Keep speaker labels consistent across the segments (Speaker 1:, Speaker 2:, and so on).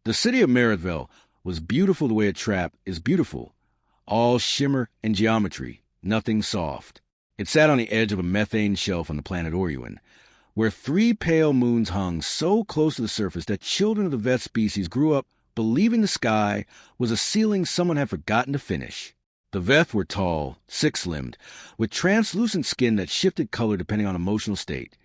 Speaker 1: The city of Merithville was beautiful the way a trap is beautiful. All shimmer and geometry, nothing soft. It sat on the edge of a methane shelf on the planet Oruan, where 3 pale moons hung so close to the surface that children of the Veth species grew up believing the sky was a ceiling someone had forgotten to finish. The Veth were tall, 6-limbed, with translucent skin that shifted color depending on emotional state.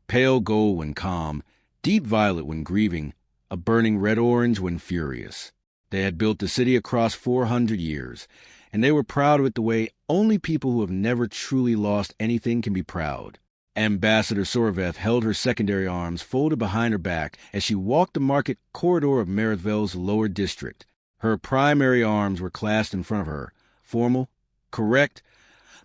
Speaker 1: Pale gold when calm, deep violet when grieving, a burning red-orange when furious. They had built the city across 400 years, and they were proud of it the way only people who have never truly lost anything can be proud. Ambassador Sorveth held her secondary arms folded behind her back as she walked the market corridor of Merithville's lower district. Her primary arms were clasped in front of her, formal, correct,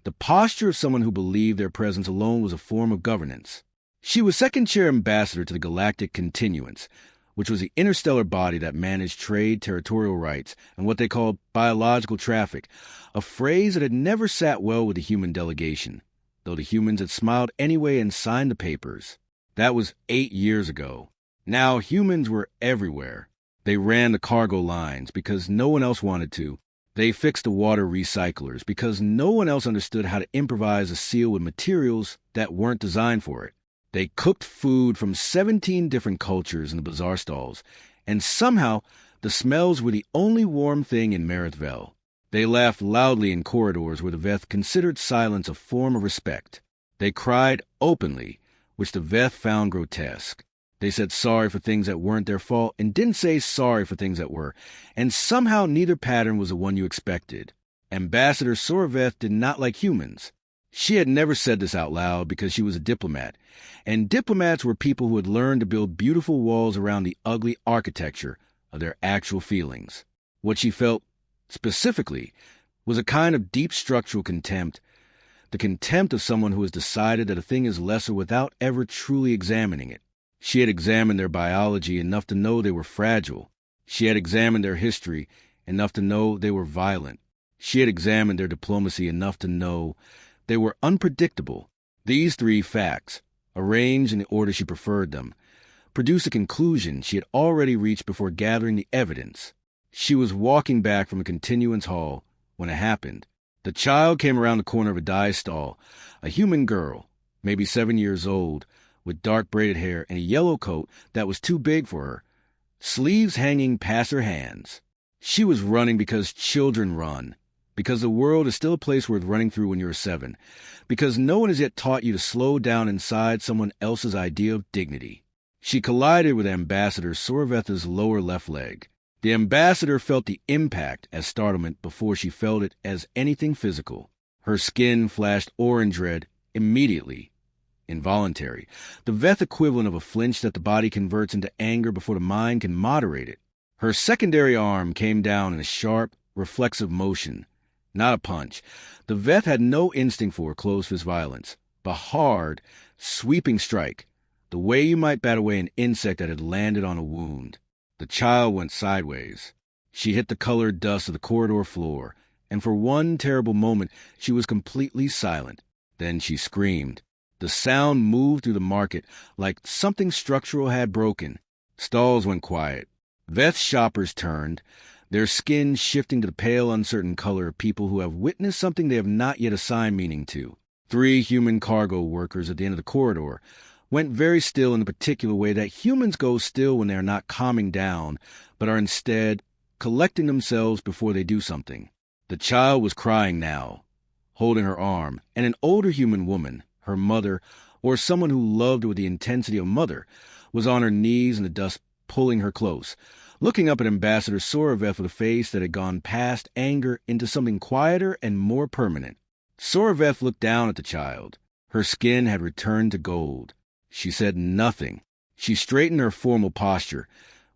Speaker 1: the posture of someone who believed their presence alone was a form of governance. She was second-chair ambassador to the Galactic Continuance, which was the interstellar body that managed trade, territorial rights, and what they called biological traffic, a phrase that had never sat well with the human delegation, though the humans had smiled anyway and signed the papers. That was 8 years ago. Now humans were everywhere. They ran the cargo lines because no one else wanted to. They fixed the water recyclers because no one else understood how to improvise a seal with materials that weren't designed for it. They cooked food from 17 different cultures in the bazaar stalls, and somehow the smells were the only warm thing in Merithville. They laughed loudly in corridors where the Veth considered silence a form of respect. They cried openly, which the Veth found grotesque. They said sorry for things that weren't their fault and didn't say sorry for things that were, and somehow neither pattern was the one you expected. Ambassador Sorveth did not like humans. She had never said this out loud because she was a diplomat, and diplomats were people who had learned to build beautiful walls around the ugly architecture of their actual feelings. What she felt, specifically, was a kind of deep structural contempt, the contempt of someone who has decided that a thing is lesser without ever truly examining it. She had examined their biology enough to know they were fragile. She had examined their history enough to know they were violent. She had examined their diplomacy enough to know they were unpredictable. These 3 facts, arranged in the order she preferred them, produced a conclusion she had already reached before gathering the evidence. She was walking back from a continuance hall when it happened. The child came around the corner of a dye stall, a human girl, maybe 7 years old, with dark braided hair and a yellow coat that was too big for her, sleeves hanging past her hands. She was running because children run, because the world is still a place worth running through when you're 7, because no one has yet taught you to slow down inside someone else's idea of dignity. She collided with Ambassador Sorveth's lower left leg. The ambassador felt the impact as startlement before she felt it as anything physical. Her skin flashed orange red immediately. Involuntary. The Veth equivalent of a flinch that the body converts into anger before the mind can moderate it. Her secondary arm came down in a sharp, reflexive motion. Not a punch. The Veth had no instinct for closed-fist violence. But hard, sweeping strike, the way you might bat away an insect that had landed on a wound. The child went sideways. She hit the colored dust of the corridor floor, and for one terrible moment she was completely silent. Then she screamed. The sound moved through the market like something structural had broken. Stalls went quiet. Veth shoppers turned, their skin shifting to the pale, uncertain color of people who have witnessed something they have not yet assigned meaning to. 3 human cargo workers at the end of the corridor went very still in the particular way that humans go still when they are not calming down, but are instead collecting themselves before they do something. The child was crying now, holding her arm, and an older human woman, her mother, or someone who loved her with the intensity of a mother, was on her knees in the dust pulling her close, looking up at Ambassador Sorveth with a face that had gone past anger into something quieter and more permanent. Sorveth looked down at the child. Her skin had returned to gold. She said nothing. She straightened her formal posture,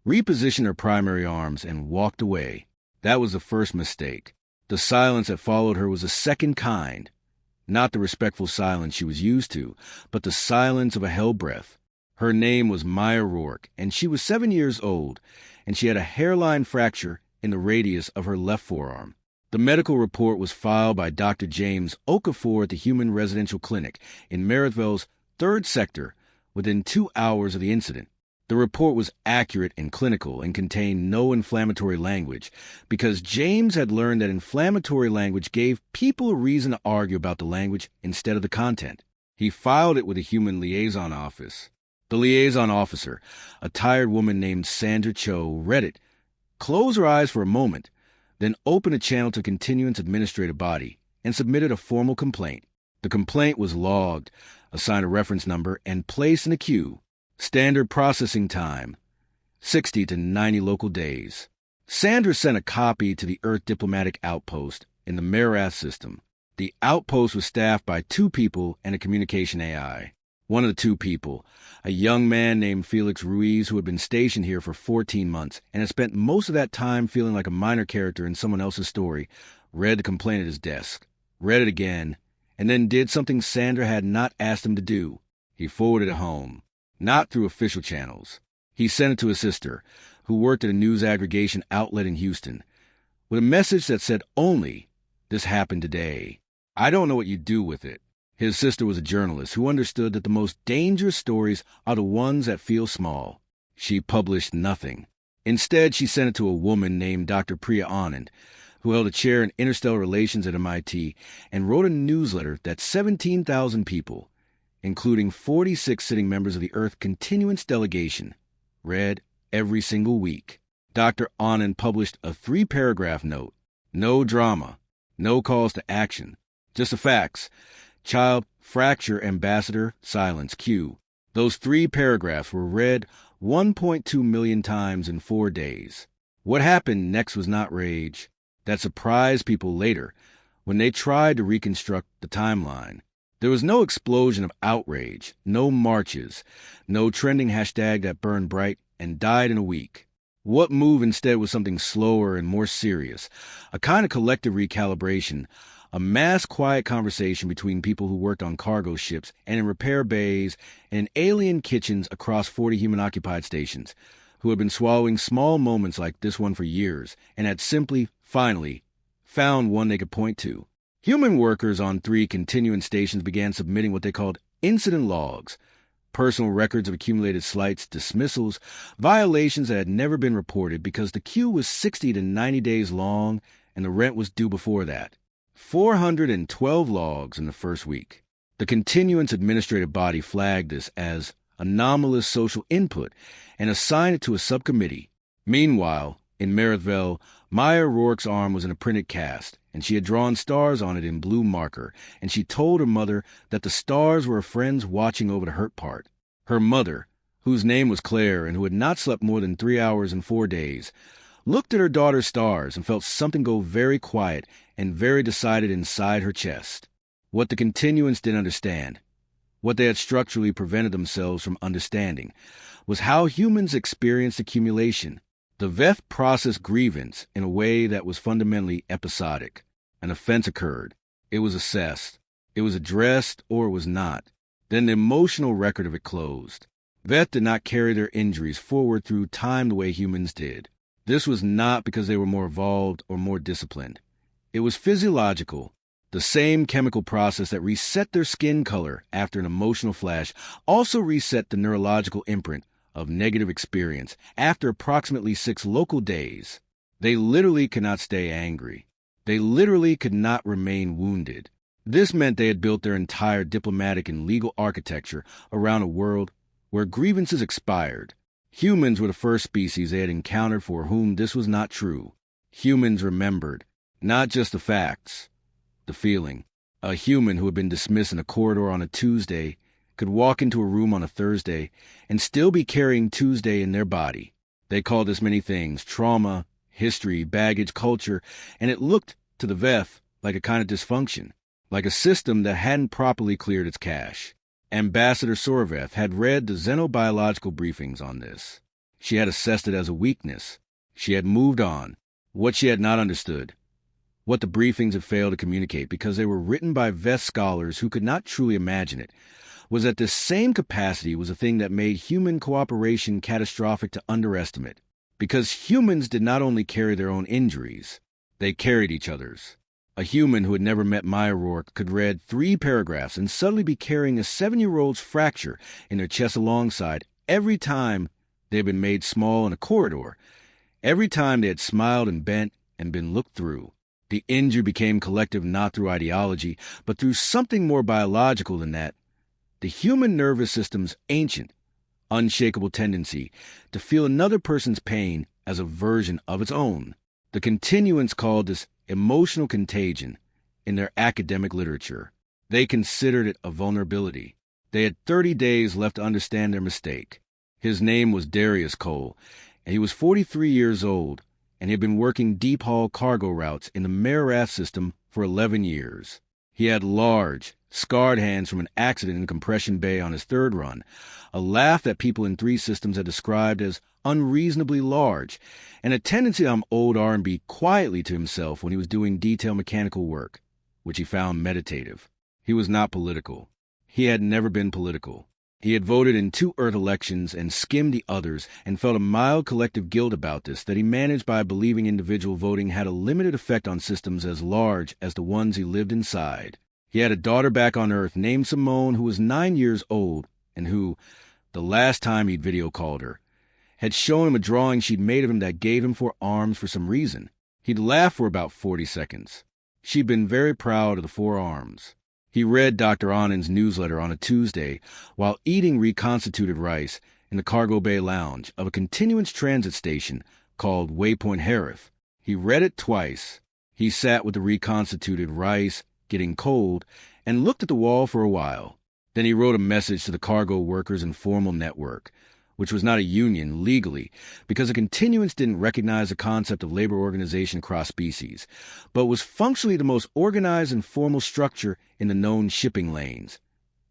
Speaker 1: repositioned her primary arms, and walked away. That was the first mistake. The silence that followed her was the second kind. Not the respectful silence she was used to, but the silence of a hell breath. Her name was Maya Rourke, and she was 7 years old, and she had a hairline fracture in the radius of her left forearm. The medical report was filed by Dr. James Okafor at the Human Residential Clinic in Merithville's 3rd sector within 2 hours of the incident. The report was accurate and clinical and contained no inflammatory language because James had learned that inflammatory language gave people a reason to argue about the language instead of the content. He filed it with a human liaison office. The liaison officer, a tired woman named Sandra Cho, read it, closed her eyes for a moment, then opened a channel to Continuance Administrative Body and submitted a formal complaint. The complaint was logged, assigned a reference number, and placed in a queue. Standard processing time, 60 to 90 local days. Sandra sent a copy to the Earth Diplomatic Outpost in the Merath system. The outpost was staffed by 2 people and a communication AI. One of the 2 people, a young man named Felix Ruiz who had been stationed here for 14 months and had spent most of that time feeling like a minor character in someone else's story, read the complaint at his desk, read it again, and then did something Sandra had not asked him to do. He forwarded it home. Not through official channels. He sent it to his sister, who worked at a news aggregation outlet in Houston, with a message that said only, "This happened today. I don't know what you do with it." His sister was a journalist who understood that the most dangerous stories are the ones that feel small. She published nothing. Instead, she sent it to a woman named Dr. Priya Anand, who held a chair in interstellar relations at MIT and wrote a newsletter that 17,000 people, including 46 sitting members of the Earth Continuance Delegation, read every single week. Dr. Anand published a 3-paragraph note. No drama, no calls to action, just the facts. Child fracture ambassador silence Q. Those 3 paragraphs were read 1.2 million times in 4 days. What happened next was not rage. That surprised people later when they tried to reconstruct the timeline. There was no explosion of outrage, no marches, no trending hashtag that burned bright and died in a week. What moved instead was something slower and more serious, a kind of collective recalibration, a mass quiet conversation between people who worked on cargo ships and in repair bays and in alien kitchens across 40 human-occupied stations, who had been swallowing small moments like this one for years and had simply, finally, found one they could point to. Human workers on 3 continuance stations began submitting what they called incident logs, personal records of accumulated slights, dismissals, violations that had never been reported because the queue was 60 to 90 days long and the rent was due before that. 412 logs in the first week. The Continuance Administrative Body flagged this as anomalous social input and assigned it to a subcommittee. Meanwhile, in Marathville, Maya Rourke's arm was in a printed cast, and she had drawn stars on it in blue marker, and she told her mother that the stars were her friends watching over the hurt part. Her mother, whose name was Claire and who had not slept more than 3 hours in 4 days, looked at her daughter's stars and felt something go very quiet and very decided inside her chest. What the continuance didn't understand, what they had structurally prevented themselves from understanding, was how humans experienced accumulation. The Veth processed grievance in a way that was fundamentally episodic. An offense occurred. It was assessed. It was addressed or it was not. Then the emotional record of it closed. Veth did not carry their injuries forward through time the way humans did. This was not because they were more evolved or more disciplined. It was physiological. The same chemical process that reset their skin color after an emotional flash also reset the neurological imprint of negative experience after approximately 6 local days. They literally could not stay angry. They literally could not remain wounded. This meant they had built their entire diplomatic and legal architecture around a world where grievances expired. Humans were the first species they had encountered for whom this was not true. Humans remembered, not just the facts, the feeling. A human who had been dismissed in a corridor on a Tuesday could walk into a room on a Thursday and still be carrying Tuesday in their body. They called this many things: trauma, history, baggage, culture, and it looked to the Veth like a kind of dysfunction, like a system that hadn't properly cleared its cache. Ambassador Sorveth had read the xenobiological briefings on this. She had assessed it as a weakness. She had moved on. What she had not understood, what the briefings had failed to communicate because they were written by Veth scholars who could not truly imagine it, was that this same capacity was a thing that made human cooperation catastrophic to underestimate, because humans did not only carry their own injuries, they carried each other's. A human who had never met Maya Rourke could read 3 paragraphs and suddenly be carrying a 7-year-old's fracture in their chest alongside every time They had been made small in a corridor. Every time they had smiled and bent and been looked through. The injury became collective not through ideology, but through something more biological than that. The human nervous system's ancient, unshakable tendency to feel another person's pain as a version of its own. The continuance called this emotional contagion in their academic literature. They considered it a vulnerability. They had 30 days left to understand their mistake. His name was Darius Cole, and he was 43 years old, and he had been working deep-haul cargo routes in the Marath system for 11 years. He had large, scarred hands from an accident in Compression Bay on his third run, a laugh that people in 3 systems had described as unreasonably large, and a tendency to hum old R&B quietly to himself when he was doing detailed mechanical work, which he found meditative. He was not political. He had never been political. He had voted in 2 Earth elections and skimmed the others and felt a mild collective guilt about this that he managed by believing individual voting had a limited effect on systems as large as the ones he lived inside. He had a daughter back on Earth named Simone who was 9 years old and who, the last time he'd video called her, had shown him a drawing she'd made of him that gave him 4 arms for some reason. He'd laughed for about 40 seconds. She'd been very proud of the 4 arms. He read Dr. Anand's newsletter on a Tuesday while eating reconstituted rice in the cargo bay lounge of a continuance transit station called Waypoint Harith. He read it twice. He sat with the reconstituted rice, getting cold, and looked at the wall for a while. Then he wrote a message to the Cargo Workers Informal Network, which was not a union legally, because a continuance didn't recognize the concept of labor organization across species, but was functionally the most organized and formal structure in the known shipping lanes.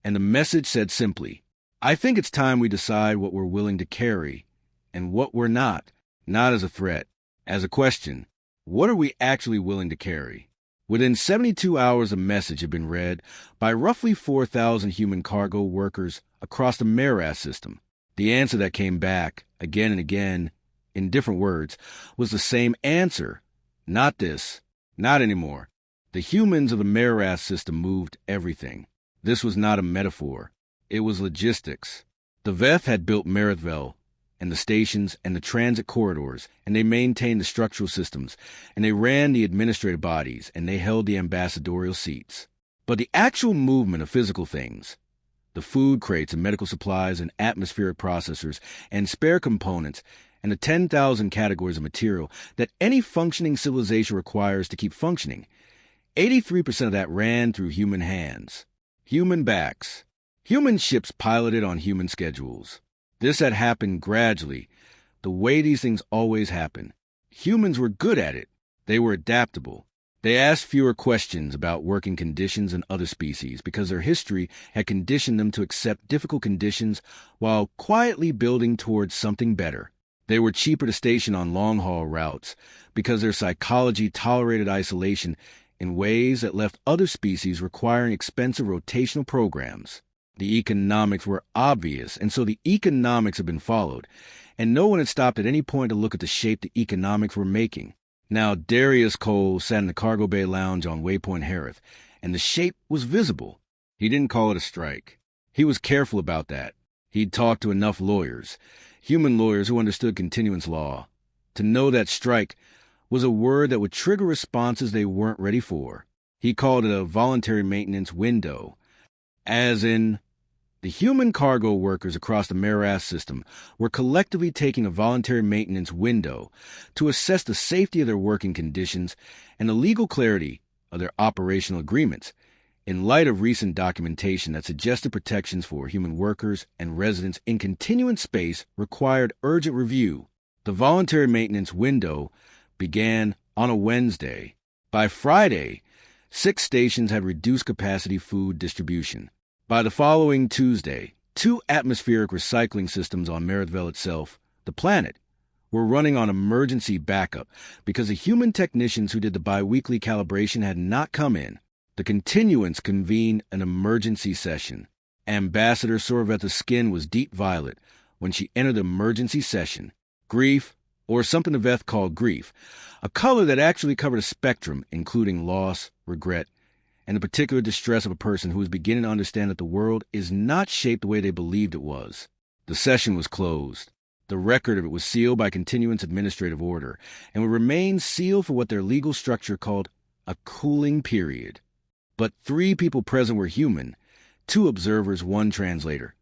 Speaker 1: And the message said simply, I think it's time we decide what we're willing to carry and what we're not as a threat, as a question. What are we actually willing to carry? Within 72 hours, the message had been read by roughly 4,000 human cargo workers across the Marath system. The answer that came back, again and again, in different words, was the same answer. Not this. Not anymore. The humans of the Marath system moved everything. This was not a metaphor. It was logistics. The Veth had built Marathville, and the stations and the transit corridors, and they maintained the structural systems, and they ran the administrative bodies, and they held the ambassadorial seats. But the actual movement of physical things, the food crates and medical supplies and atmospheric processors and spare components and the 10,000 categories of material that any functioning civilization requires to keep functioning, 83% of that ran through human hands, human backs, human ships piloted on human schedules. This had happened gradually, the way these things always happen. Humans were good at it. They were adaptable. They asked fewer questions about working conditions than other species because their history had conditioned them to accept difficult conditions while quietly building towards something better. They were cheaper to station on long-haul routes because their psychology tolerated isolation in ways that left other species requiring expensive rotational programs. The economics were obvious, and so the economics had been followed, and no one had stopped at any point to look at the shape the economics were making. Now Darius Cole sat in the cargo bay lounge on Waypoint Harith, and the shape was visible. He didn't call it a strike. He was careful about that. He'd talked to enough lawyers, human lawyers who understood continuance law, to know that strike was a word that would trigger responses they weren't ready for. He called it a voluntary maintenance window, as in, the human cargo workers across the Marath system were collectively taking a voluntary maintenance window to assess the safety of their working conditions and the legal clarity of their operational agreements in light of recent documentation that suggested protections for human workers and residents in continuance space required urgent review. The voluntary maintenance window began on a Wednesday. By Friday, 6 stations had reduced capacity food distribution. By the following Tuesday, 2 atmospheric recycling systems on Marathville itself, the planet, were running on emergency backup because the human technicians who did the biweekly calibration had not come in. The continuance convened an emergency session. Ambassador Sorvetha's skin was deep violet when she entered the emergency session. Grief, or something the Veth called grief, a color that actually covered a spectrum including loss, regret, and the particular distress of a person who is beginning to understand that the world is not shaped the way they believed it was. The session was closed. The record of it was sealed by continuance administrative order and would remain sealed for what their legal structure called a cooling period. But 3 people present were human, 2 observers, 1 translator.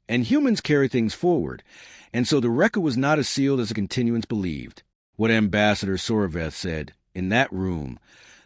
Speaker 1: And humans carry things forward, and so the record was not as sealed as the continuance believed. What Ambassador Soraveth said in that room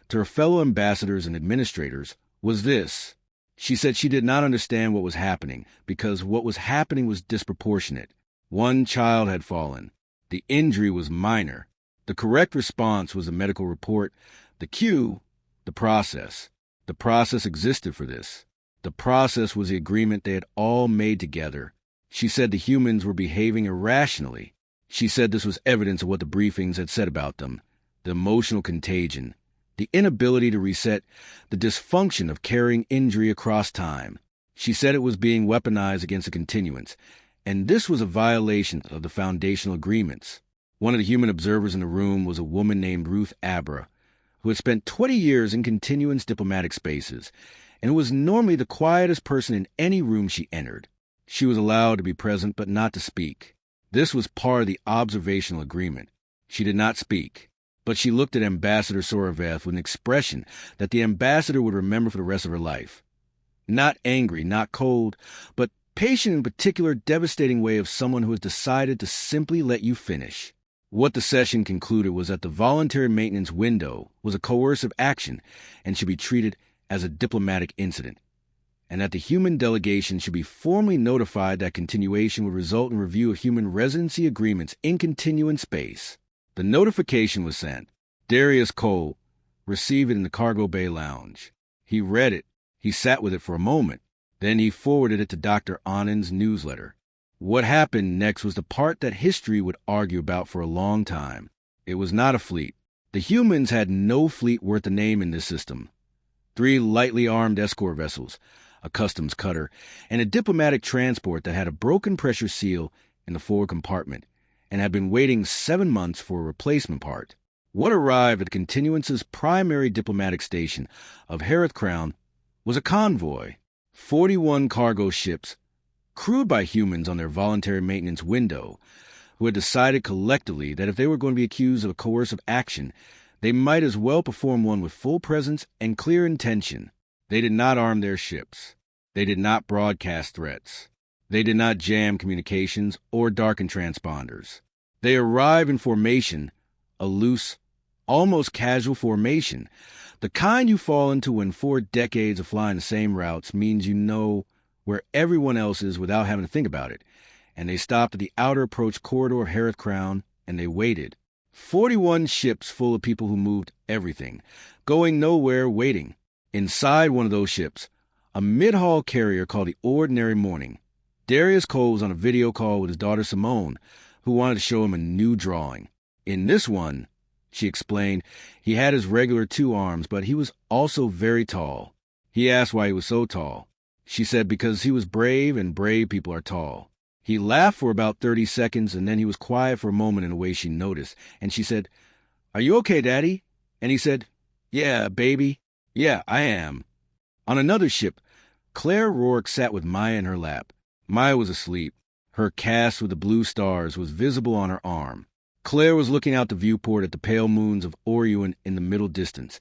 Speaker 1: to her fellow ambassadors and administrators was this. She said she did not understand what was happening because what was happening was disproportionate. 1 child had fallen. The injury was minor. The correct response was a medical report. The cue, the process. The process existed for this. The process was the agreement they had all made together. She said the humans were behaving irrationally. She said this was evidence of what the briefings had said about them. The emotional contagion. The inability to reset. The dysfunction of carrying injury across time. She said it was being weaponized against the continuance. And this was a violation of the foundational agreements. One of the human observers in the room was a woman named Ruth Abra, who had spent 20 years in continuance diplomatic spaces, and who was normally the quietest person in any room she entered. She was allowed to be present but not to speak. This was part of the observational agreement. She did not speak, but she looked at Ambassador Soraveth with an expression that the ambassador would remember for the rest of her life. Not angry, not cold, but patient in a particular devastating way of someone who has decided to simply let you finish. What the session concluded was that the voluntary maintenance window was a coercive action and should be treated as a diplomatic incident, and that the human delegation should be formally notified that continuation would result in review of human residency agreements in continuance space. The notification was sent. Darius Cole received it in the cargo bay lounge. He read it. He sat with it for a moment. Then he forwarded it to Dr. Anand's newsletter. What happened next was the part that history would argue about for a long time. It was not a fleet. The humans had no fleet worth a name in this system. 3 lightly armed escort vessels, a customs cutter, and a diplomatic transport that had a broken pressure seal in the forward compartment and had been waiting 7 months for a replacement part. What arrived at the continuance's primary diplomatic station of Harith Crown was a convoy. 41 cargo ships, crewed by humans on their voluntary maintenance window, who had decided collectively that if they were going to be accused of a coercive action, they might as well perform one with full presence and clear intention. They did not arm their ships. They did not broadcast threats. They did not jam communications or darken transponders. They arrived in formation, a loose, almost casual formation, the kind you fall into when 4 decades of flying the same routes means you know where everyone else is without having to think about it. And they stopped at the outer approach corridor of Harith Crown, and they waited. 41 ships full of people who moved everything, going nowhere, waiting. Inside one of those ships, a mid-haul carrier called the Ordinary Morning. Darius Cole was on a video call with his daughter Simone, who wanted to show him a new drawing. In this one, she explained, he had his regular 2 arms, but he was also very tall. He asked why he was so tall. She said because he was brave, and brave people are tall. He laughed for about 30 seconds, and then he was quiet for a moment in a way she noticed. And she said, "Are you okay, Daddy?" And he said, "Yeah, baby. Yeah, I am." On another ship, Claire Rourke sat with Maya in her lap. Maya was asleep. Her cast with the blue stars was visible on her arm. Claire was looking out the viewport at the pale moons of Orion in the middle distance,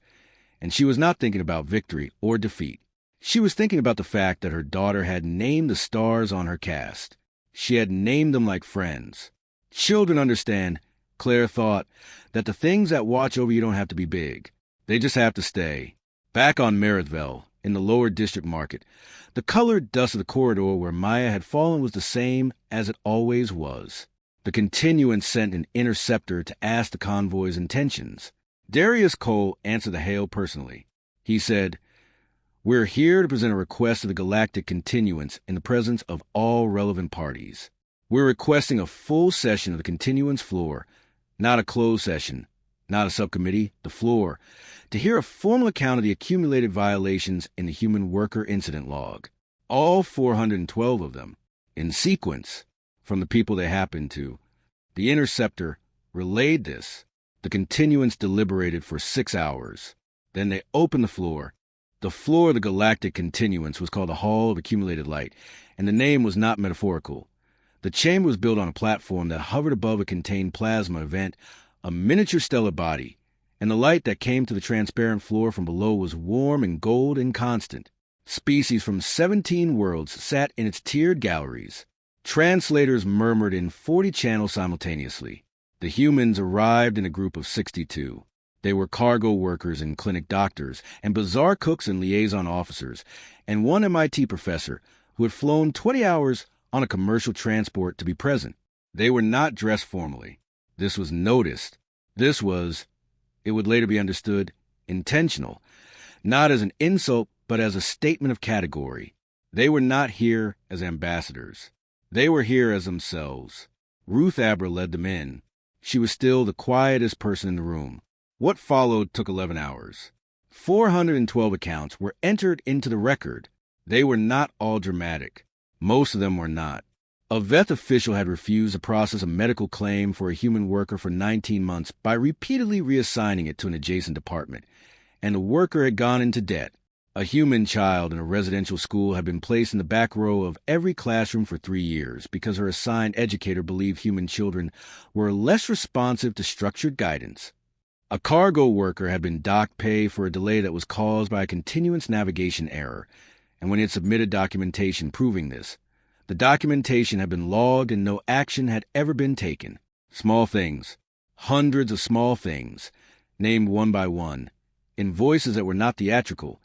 Speaker 1: and she was not thinking about victory or defeat. She was thinking about the fact that her daughter had named the stars on her cast. She had named them like friends. Children understand, Claire thought, that the things that watch over you don't have to be big. They just have to stay. Back on Merithville, in the lower district market, the colored dust of the corridor where Maya had fallen was the same as it always was. The continuance sent an interceptor to ask the convoy's intentions. Darius Cole answered the hail personally. He said, "We're here to present a request to the Galactic continuance in the presence of all relevant parties. We're requesting a full session of the continuance floor, not a closed session, not a subcommittee, the floor, to hear a formal account of the accumulated violations in the human worker incident log. All 412 of them, in sequence, from the people they happened to." The interceptor relayed this. The continuance deliberated for 6 hours. Then they opened the floor. The floor of the Galactic continuance was called the Hall of Accumulated Light, and the name was not metaphorical. The chamber was built on a platform that hovered above a contained plasma event, a miniature stellar body, and the light that came to the transparent floor from below was warm and gold and constant. Species from 17 worlds sat in its tiered galleries. Translators murmured in 40 channels simultaneously. The humans arrived in a group of 62. They were cargo workers and clinic doctors, and bazaar cooks and liaison officers, and one MIT professor who had flown 20 hours on a commercial transport to be present. They were not dressed formally. This was noticed. This was, it would later be understood, intentional, not as an insult, but as a statement of category. They were not here as ambassadors. They were here as themselves. Ruth Abra led them in. She was still the quietest person in the room. What followed took 11 hours. 412 accounts were entered into the record. They were not all dramatic. Most of them were not. A Veth official had refused to process a medical claim for a human worker for 19 months by repeatedly reassigning it to an adjacent department, and the worker had gone into debt. A human child in a residential school had been placed in the back row of every classroom for 3 years because her assigned educator believed human children were less responsive to structured guidance. A cargo worker had been docked pay for a delay that was caused by a continuance navigation error, and when he had submitted documentation proving this, the documentation had been logged and no action had ever been taken. Small things, hundreds of small things, named one by one, in voices that were not theatrical,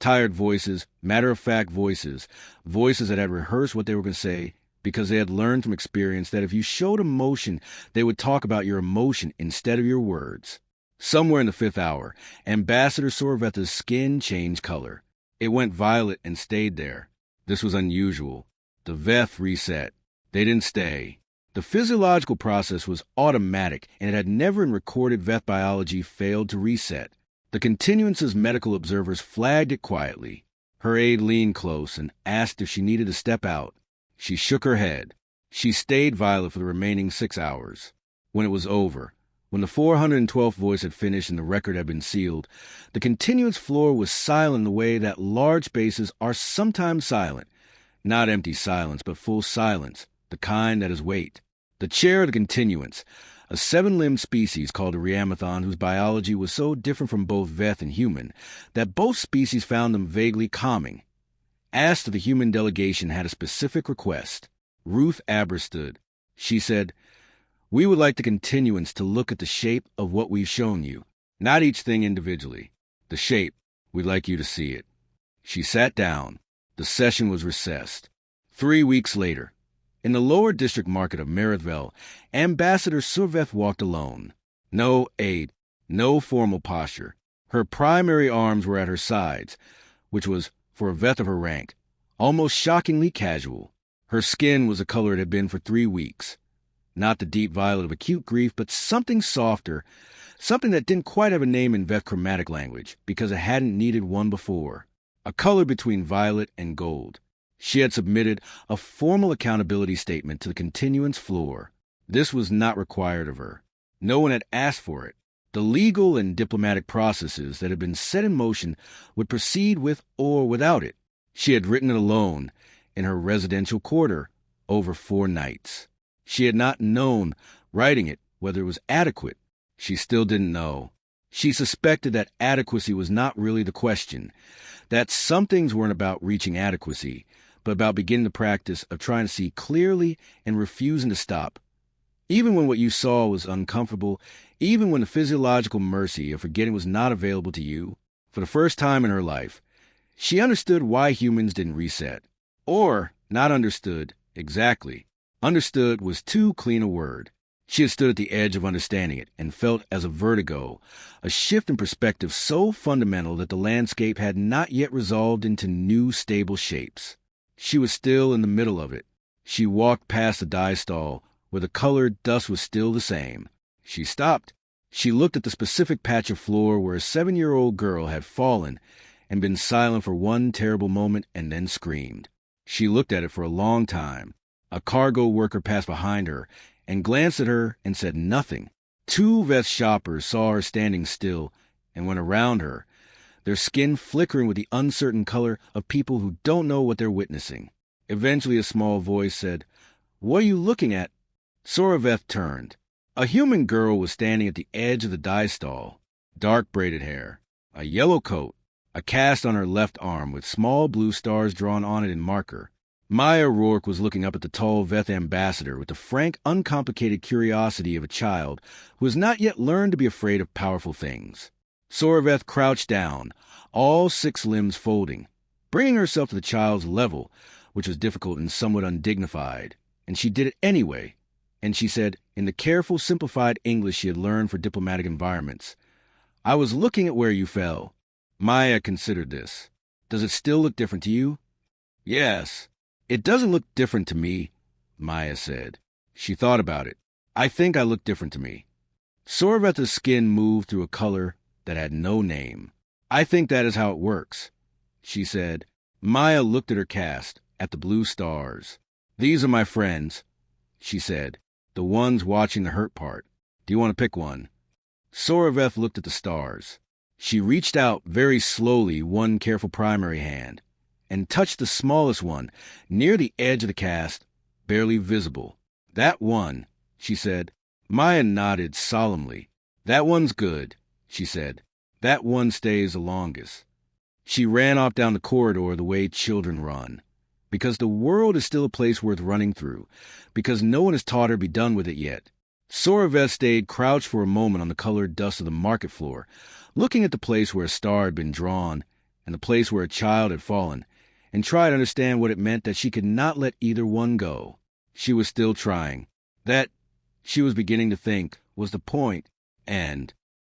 Speaker 1: tired voices, matter-of-fact voices, voices that had rehearsed what they were going to say because they had learned from experience that if you showed emotion, they would talk about your emotion instead of your words. Somewhere in the 5th hour, Ambassador Sorvetha's skin changed color. It went violet and stayed there. This was unusual. The Veth reset. They didn't stay. The physiological process was automatic, and it had never in recorded Veth biology failed to reset. The continuance's medical observers flagged it quietly. Her aide leaned close and asked if she needed to step out. She shook her head. She stayed violet for the remaining 6 hours. When it was over, when the 412th voice had finished and the record had been sealed, the continuance floor was silent in the way that large spaces are sometimes silent. Not empty silence, but full silence, the kind that is weight. The chair of the continuance, a 7-limbed species called a Rheamathon whose biology was so different from both Veth and human that both species found them vaguely calming, asked if the human delegation had a specific request. Ruth Abra stood. She said, "We would like the continuance to look at the shape of what we've shown you, not each thing individually. The shape, we'd like you to see it." She sat down. The session was recessed. 3 weeks later, in the lower district market of Merithville, Ambassador Sorveth walked alone. No aid, no formal posture. Her primary arms were at her sides, which was, for a Veth of her rank, almost shockingly casual. Her skin was the color it had been for 3 weeks. Not the deep violet of acute grief, but something softer, something that didn't quite have a name in Veth chromatic language, because it hadn't needed one before. A color between violet and gold. She had submitted a formal accountability statement to the continuance floor. This was not required of her. No one had asked for it. The legal and diplomatic processes that had been set in motion would proceed with or without it. She had written it alone, in her residential quarter, over 4 nights. She had not known, writing it, whether it was adequate. She still didn't know. She suspected that adequacy was not really the question, that some things weren't about reaching adequacy, but about beginning the practice of trying to see clearly and refusing to stop. Even when what you saw was uncomfortable, even when the physiological mercy of forgetting was not available to you, for the first time in her life, she understood why humans didn't reset. Or, not understood, exactly. Understood was too clean a word. She had stood at the edge of understanding it and felt as a vertigo, a shift in perspective so fundamental that the landscape had not yet resolved into new stable shapes. She was still in the middle of it. She walked past the dye stall, where the colored dust was still the same. She stopped. She looked at the specific patch of floor where a 7-year-old girl had fallen and been silent for one terrible moment and then screamed. She looked at it for a long time. A cargo worker passed behind her and glanced at her and said nothing. 2 Veth shoppers saw her standing still and went around her, their skin flickering with the uncertain color of people who don't know what they're witnessing. Eventually a small voice said, What are you looking at? Soreveth turned. A human girl was standing at the edge of the dye stall, dark braided hair, a yellow coat, a cast on her left arm with small blue stars drawn on it in marker. Maya Rourke was looking up at the tall Veth ambassador with the frank, uncomplicated curiosity of a child who has not yet learned to be afraid of powerful things. Soreveth crouched down, all 6 limbs folding, bringing herself to the child's level, which was difficult and somewhat undignified, and she did it anyway. And she said, in the careful, simplified English she had learned for diplomatic environments, "I was looking at where you fell." Maya considered this. "Does it still look different to you?" "Yes." "It doesn't look different to me," Maya said. She thought about it. "I think I look different to me." Soreveth's skin moved through a color that had no name. "I think that is how it works," she said. Maya looked at her cast, at the blue stars. "These are my friends," she said. "The ones watching the hurt part. Do you want to pick one?" Soreveth looked at the stars. She reached out very slowly one careful primary hand and touched the smallest one near the edge of the cast, barely visible. "That one," she said. Maya nodded solemnly. "That one's good," she said. "That one stays the longest." She ran off down the corridor the way children run. Because the world is still a place worth running through, because no one has taught her to be done with it yet. Soreveth stayed crouched for a moment on the colored dust of the market floor, looking at the place where a star had been drawn and the place where a child had fallen, and tried to understand what it meant that she could not let either one go. She was still trying. That, she was beginning to think, was the point, and